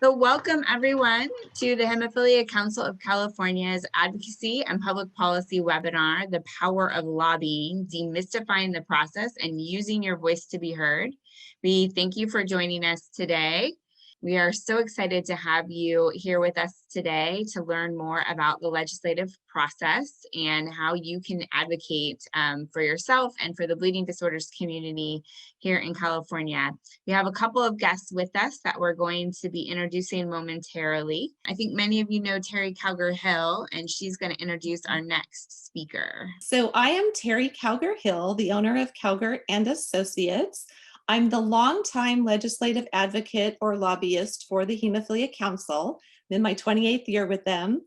So welcome everyone to the Hemophilia Council of California's Advocacy and Public Policy webinar, The Power of Lobbying, Demystifying the Process and Using Your Voice to be Heard. We thank you for joining us today. We are so excited to have you here with us today to learn more about the legislative process and how you can advocate for yourself and for the bleeding disorders community here in California. We have a couple of guests with us that we're going to be introducing momentarily. I think many of you know Terry Calgar-Hill, and she's going to introduce our next speaker. So I am Terry Calgar-Hill, the owner of Calgar and Associates. I'm the longtime legislative advocate or lobbyist for the Hemophilia Council. I'm in my 28th year with them.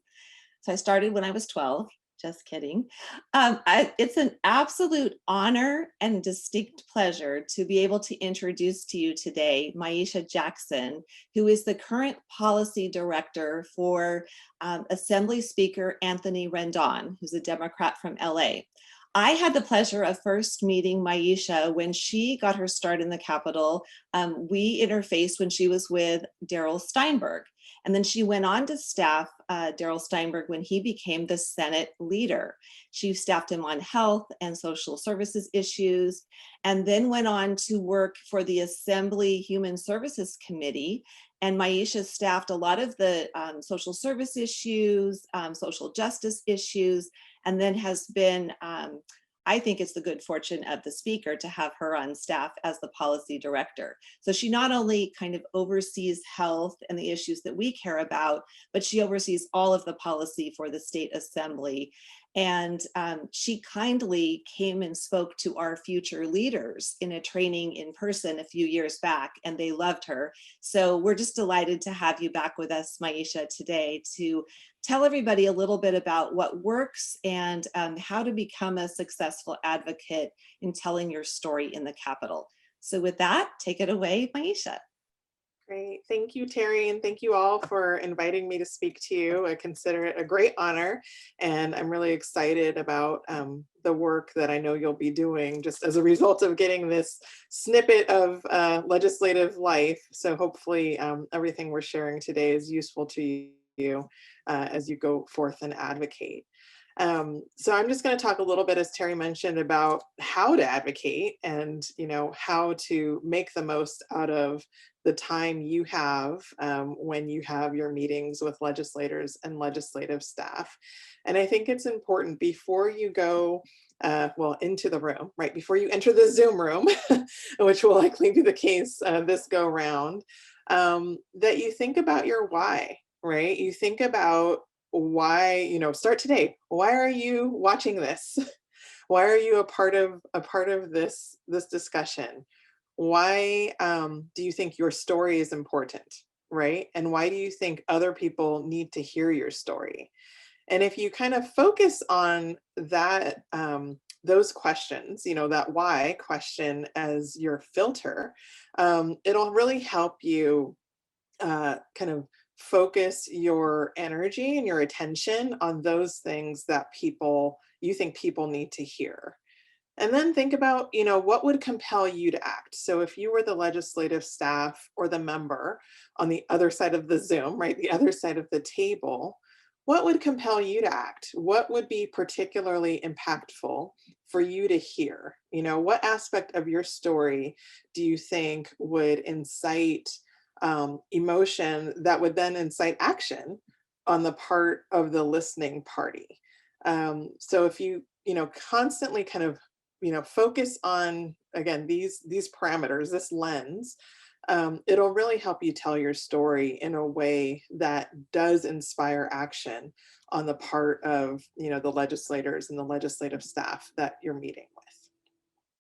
So I started when I was 12. Just kidding. It's an absolute honor and distinct pleasure to be able to introduce to you today Myesha Jackson, who is the current policy director for Assembly Speaker Anthony Rendon, who's a Democrat from LA. I had the pleasure of first meeting Myesha when she got her start in the Capitol. We interfaced when she was with Darrell Steinberg. And then she went on to staff Darrell Steinberg when he became the Senate leader. She staffed him on health and social services issues, and then went on to work for the Assembly Human Services Committee. And Myesha staffed a lot of the social service issues, social justice issues, and then has been, I think it's the good fortune of the speaker to have her on staff as the policy director. So she not only kind of oversees health and the issues that we care about, but she oversees all of the policy for the state assembly. And she kindly came and spoke to our future leaders in a training in person a few years back, and they loved her. So we're just delighted to have you back with us, Myesha, today to tell everybody a little bit about what works and how to become a successful advocate in telling your story in the Capitol. So with that, take it away, Myesha. Great. Thank you, Terry, and thank you all for inviting me to speak to you. I consider it a great honor, and I'm really excited about the work that I know you'll be doing just as a result of getting this snippet of legislative life. So hopefully everything we're sharing today is useful to you as you go forth and advocate. So I'm just going to talk a little bit, as Terry mentioned, about how to advocate and, how to make the most out of the time you have when you have your meetings with legislators and legislative staff. And I think it's important before you go into the room, right before you enter the Zoom room, which will likely be the case this go round, that you think about your why, right? You think about why, start today. Why are you watching this? Why are you a part of this discussion? Why do you think your story is important, right? And why do you think other people need to hear your story? And if you kind of focus on that, those questions, that why question as your filter, it'll really help you kind of focus your energy and your attention on those things that you think people need to hear. And then think about, what would compel you to act? So if you were the legislative staff or the member on the other side of the Zoom, right, the other side of the table, what would compel you to act? What would be particularly impactful for you to hear? What aspect of your story do you think would incite emotion that would then incite action on the part of the listening party? So if you, constantly kind of, focus on, again, these parameters, this lens, it'll really help you tell your story in a way that does inspire action on the part of, the legislators and the legislative staff that you're meeting with.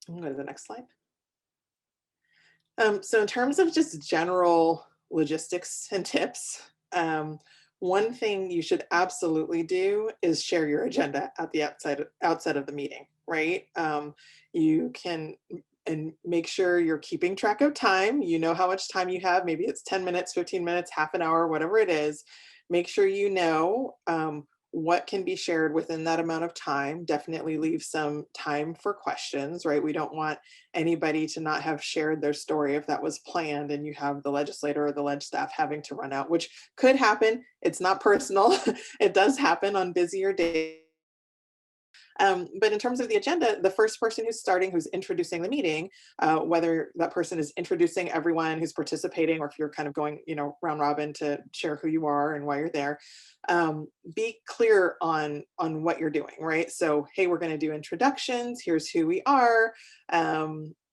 I'm going to go to the next slide. So in terms of just general logistics and tips, one thing you should absolutely do is share your agenda at the outside of the meeting, right? You can and make sure you're keeping track of time. You know how much time you have. Maybe it's 10 minutes, 15 minutes, half an hour, whatever it is. Make sure you know what can be shared within that amount of time. Definitely leave some time for questions, right? We don't want anybody to not have shared their story if that was planned and you have the legislator or the leg staff having to run out, which could happen. It's not personal. It does happen on busier days. But in terms of the agenda, the first person who's starting, who's introducing the meeting, whether that person is introducing everyone who's participating, or if you're kind of going, round robin to share who you are and why you're there, be clear on what you're doing, right? So, hey, we're going to do introductions. Here's who we are.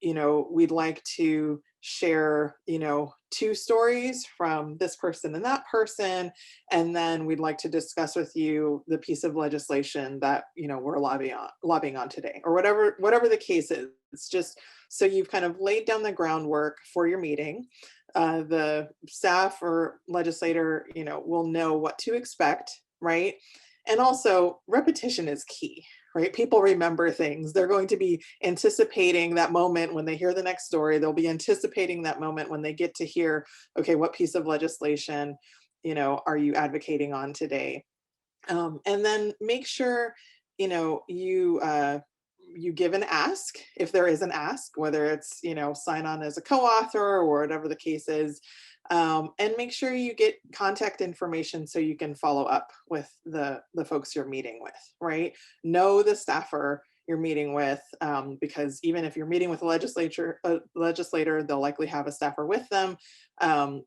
We'd like to share, 2 stories from this person and that person, and then we'd like to discuss with you the piece of legislation that we're lobbying on today, or whatever the case is. It's just so you've kind of laid down the groundwork for your meeting. The staff or legislator, will know what to expect, right? And also, repetition is key, right? People remember things. They're going to be anticipating that moment when they hear the next story. They'll be anticipating that moment when they get to hear, okay, what piece of legislation, are you advocating on today? And then make sure, you give an ask, if there is an ask, whether it's, sign on as a co-author or whatever the case is. And make sure you get contact information so you can follow up with the folks you're meeting with, right? Know the staffer you're meeting with, because even if you're meeting with a legislator, they'll likely have a staffer with them.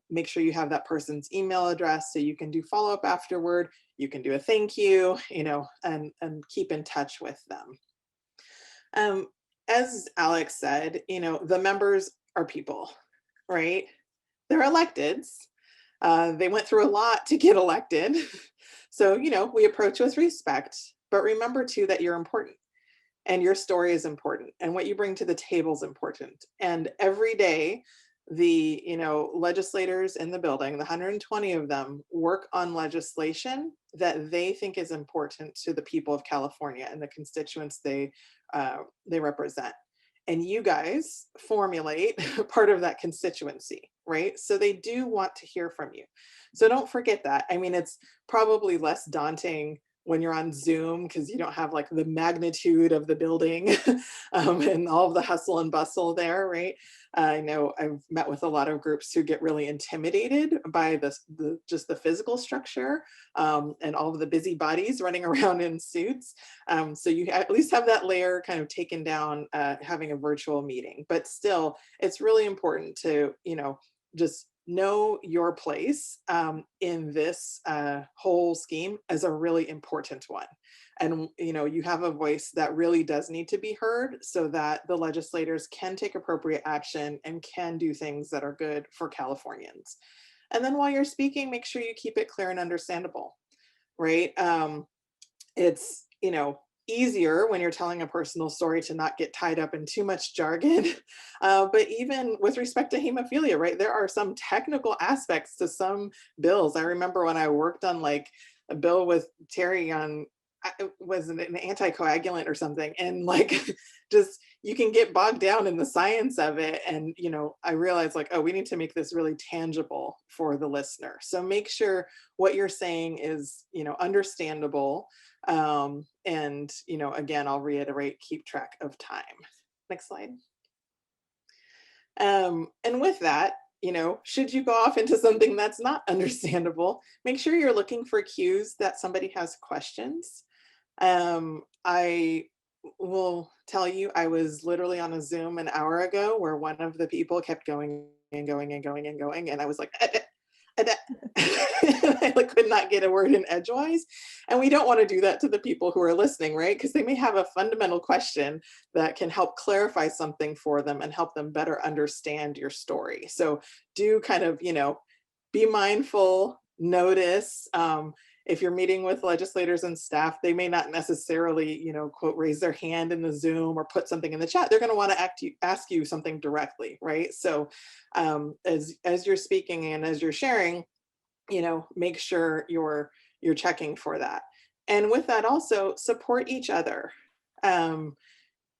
Make sure you have that person's email address so you can do follow-up afterward. You can do a thank you, and keep in touch with them. As Alex said, the members are people, right? They're electeds. They went through a lot to get elected. So, we approach with respect, but remember too that you're important and your story is important and what you bring to the table is important. And every day, the, legislators in the building, the 120 of them, work on legislation that they think is important to the people of California and the constituents they represent. And you guys formulate part of that constituency, right? So they do want to hear from you. So don't forget that. I mean, it's probably less daunting when you're on Zoom because you don't have like the magnitude of the building and all of the hustle and bustle there, right? I know I've met with a lot of groups who get really intimidated by just the physical structure and all of the busy bodies running around in suits. So you at least have that layer kind of taken down having a virtual meeting. But still, it's really important to, just know your place in this whole scheme as a really important one. And, you have a voice that really does need to be heard so that the legislators can take appropriate action and can do things that are good for Californians. And then while you're speaking, make sure you keep it clear and understandable, right? It's, easier when you're telling a personal story to not get tied up in too much jargon. But even with respect to hemophilia, right, there are some technical aspects to some bills. I remember when I worked on like a bill with Terry on, was it an anticoagulant or something? And like, just, you can get bogged down in the science of it. And, I realized like, oh, we need to make this really tangible for the listener. So make sure what you're saying is, understandable. And, again, I'll reiterate, keep track of time. Next slide. And with that, should you go off into something that's not understandable, make sure you're looking for cues that somebody has questions. I will tell you, I was literally on a Zoom an hour ago where one of the people kept going and going and going and going. And I was like, I like could not get a word in edgewise. And we don't want to do that to the people who are listening, right? Because they may have a fundamental question that can help clarify something for them and help them better understand your story. So do kind of, be mindful, notice. If you're meeting with legislators and staff, they may not necessarily, quote, raise their hand in the Zoom or put something in the chat. They're going to want to ask you something directly, right? So as you're speaking and as you're sharing, make sure you're checking for that. And with that also, support each other.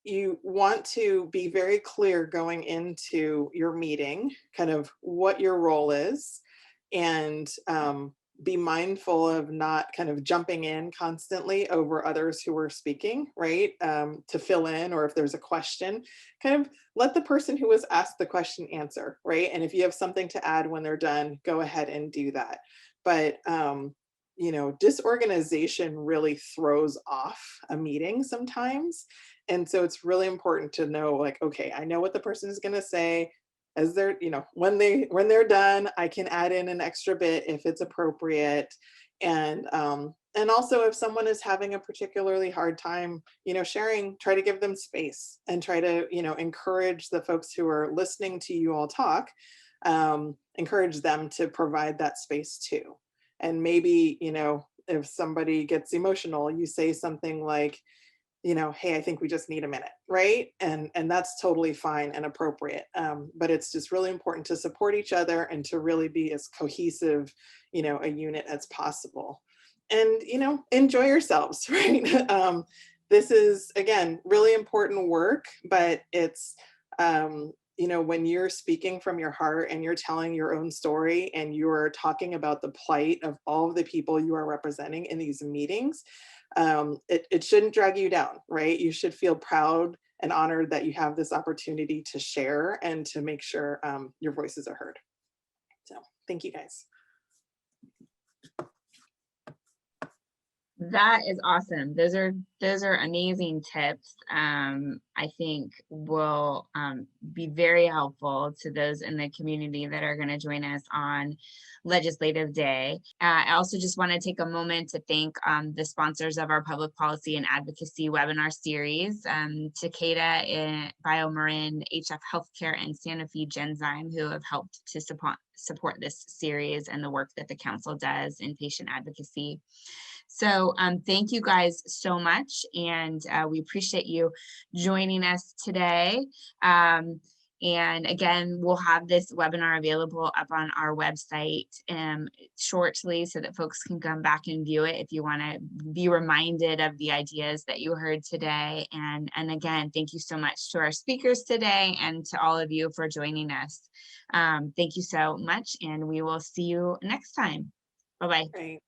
You want to be very clear going into your meeting, kind of what your role is, and be mindful of not kind of jumping in constantly over others who are speaking, right? To fill in, or if there's a question, kind of let the person who was asked the question answer, right? And if you have something to add when they're done, go ahead and do that. But you know, disorganization really throws off a meeting sometimes. And so it's really important to know, like, okay, I know what the person is going to say. As they're, you know, when they're done, I can add in an extra bit if it's appropriate. And also if someone is having a particularly hard time, you know, sharing, try to give them space and try to, you know, encourage the folks who are listening to you all talk, encourage them to provide that space too. And maybe, you know, if somebody gets emotional, you say something like, you know, hey, I think we just need a minute, right? And that's totally fine and appropriate. But it's just really important to support each other and to really be as cohesive, you know, a unit as possible. And, you know, enjoy yourselves, right? This is, again, really important work, but it's, you know, when you're speaking from your heart and you're telling your own story and you're talking about the plight of all of the people you are representing in these meetings, it shouldn't drag you down, right? You should feel proud and honored that you have this opportunity to share and to make sure your voices are heard. So thank you guys. That is awesome. Those are amazing tips. I think will be very helpful to those in the community that are going to join us on Legislative Day. I also just want to take a moment to thank the sponsors of our public policy and advocacy webinar series, Takeda in BioMarin, HF Healthcare, and Sanofi Genzyme, who have helped to support this series and the work that the council does in patient advocacy. So thank you guys so much, and we appreciate you joining us today. And again, we'll have this webinar available up on our website shortly so that folks can come back and view it if you want to be reminded of the ideas that you heard today. And again, thank you so much to our speakers today and to all of you for joining us. Thank you so much, and we will see you next time. Bye-bye. Great.